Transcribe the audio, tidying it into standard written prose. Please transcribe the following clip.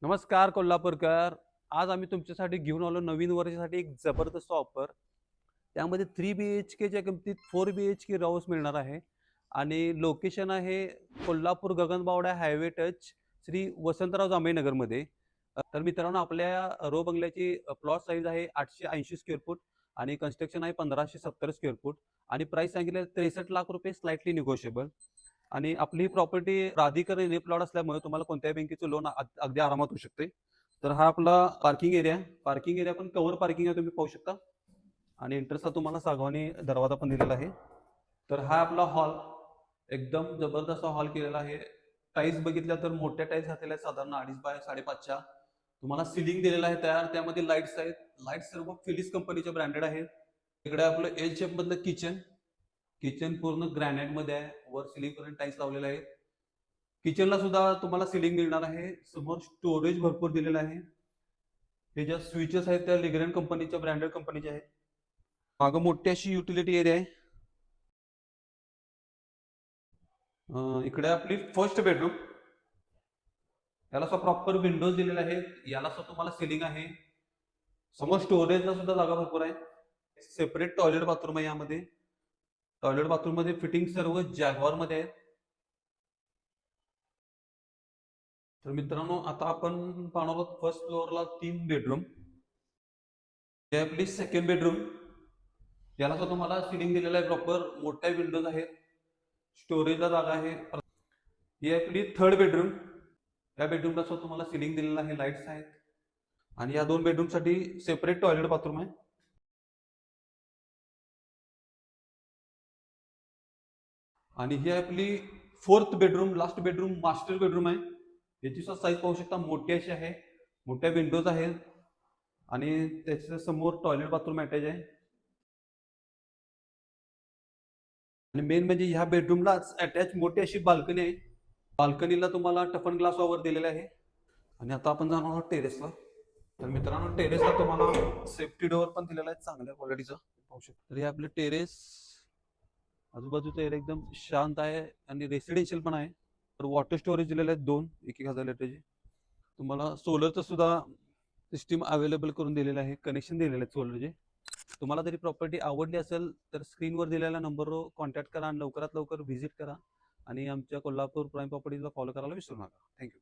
नमस्कार कोल्हापूरकर. आज आम्ही तुमच्यासाठी घेऊन आलो नवीन वर्षासाठी एक जबरदस्त ऑफर. त्यामध्ये 3 BHKच्या किमतीत 4 BHK हाऊस मिळणार आहे आणि लोकेशन आहे कोल्हापूर गगनबावडा हायवे टच श्री वसंतराव जांभईनगरमध्ये. तर मित्रांनो, आपल्या रो बंगल्याची प्लॉट साईज आहे 880 स्क्वेअर फूट आणि कन्स्ट्रक्शन आहे 1570 स्क्वेअर फूट आणि प्राइस सांगितले 63 लाख रुपये, स्लाइटली निगोशिएबल. आणि आपली ही प्रॉपर्टी प्राधिकरण प्लॉट असल्यामुळे तुम्हाला कोणत्याही बँकेचं लोन अगदी आरामात होऊ शकते. तर हा आपला पार्किंग एरिया पण कव्हर पार्किंग आहे, तुम्ही पाहू शकता. आणि एंट्रन्सला तुम्हाला सागवानी दरवाजा पण दिलेला आहे. तर हा आपला हॉल एकदम जबरदस्त हॉल केलेला आहे. टाईल्स बघितल्या तर मोठ्या टाईल्स घातलेल्या आहेत, साधारण 2.5 बाय 5.5च्या. तुम्हाला सिलिंग दिलेला आहे तयार, त्यामध्ये लाईट्स आहेत. लाईट्स सर्व फिलिप्स कंपनीचे ब्रँडेड आहेत. इकडे आपलं एल शेप मधलं किचन. किचन पूर्ण ग्रॅनाइट मध्ये आहे, वर सिलिंग पर्यंत टाईल्स लावलेला आहे. किचनला सुद्धा तुम्हाला सिलिंग मिळणार आहे. समोर स्टोरेज भरपूर दिलेलं आहे. हे ज्या स्विचेस आहेत त्या लिग्रेन कंपनीच्या ब्रँडेड कंपनीच्या आहेत. मागं मोठी अशी युटिलिटी एरिया आहे. इकडे आपली फर्स्ट बेडरूम. याला सुद्धा प्रॉपर विंडोज दिलेले आहेत. याला सुद्धा तुम्हाला सिलिंग आहे. समोर स्टोरेजला सुद्धा जागा भरपूर आहे. सेपरेट टॉयलेट बाथरूम आहे यामध्ये. टॉयलेट बाथरूम मध्ये फिटिंग सर्व जॅगवार मध्ये आहे. तर मित्रांनो, आता आपण पाहणार आहोत फर्स्ट फ्लोअरला 3 बेडरूम. हे आपली सेकंड बेडरूम. याला सुद्धा तुम्हाला सिलिंग दिलेलं आहे, प्रॉपर मोठ्या विंडोज आहेत, स्टोरेजला जागा आहे. ही आपली थर्ड बेडरूम. या बेडरूमला सुद्धा तुम्हाला सिलिंग दिलेलं आहे, लाईट्स आहेत. आणि या 2 बेडरूम साठी सेपरेट टॉयलेट बाथरूम आहे. आणि ही आपली fourth bedroom, last bedroom, master bedroom आहे. याची सुद्धा साईज पाहू शकता, मोठी अशी आहे, मोठ्या विंडोज आहेत आणि त्याच्या समोर टॉयलेट बाथरूम अटॅच आहे. आणि मेन म्हणजे ह्या बेडरूमला अटॅच मोठी अशी बाल्कनी आहे. बाल्कनीला तुम्हाला टफन ग्लास वावर दिलेला आहे. आणि आता आपण जाणार आहोत टेरेसला. तर मित्रांनो, टेरेसला तुम्हाला सेफ्टी डोअर पण दिलेला आहे, चांगल्या क्वालिटीचा पाहू शकता. तर हे आपले टेरेस, आजूबाजूचा एरिया एकदम शांत आहे आणि रेसिडेन्शियल पण आहे. तर वॉटर स्टोरेज दिलेले आहेत 2 1,000 लिटरचे. तुम्हाला सोलरचं सुद्धा सिस्टीम अवेलेबल करून दिलेलं आहे, कनेक्शन दिलेले आहेत सोलरचे. तुम्हाला जरी प्रॉपर्टी आवडली असेल तर स्क्रीनवर दिलेल्या नंबरवर कॉन्टॅक्ट करा आणि लवकरात लवकर व्हिजिट करा आणि आमच्या कोल्हापूर प्राईम प्रॉपर्टीजला फॉलो करायला विसरू नका. थँक्यू.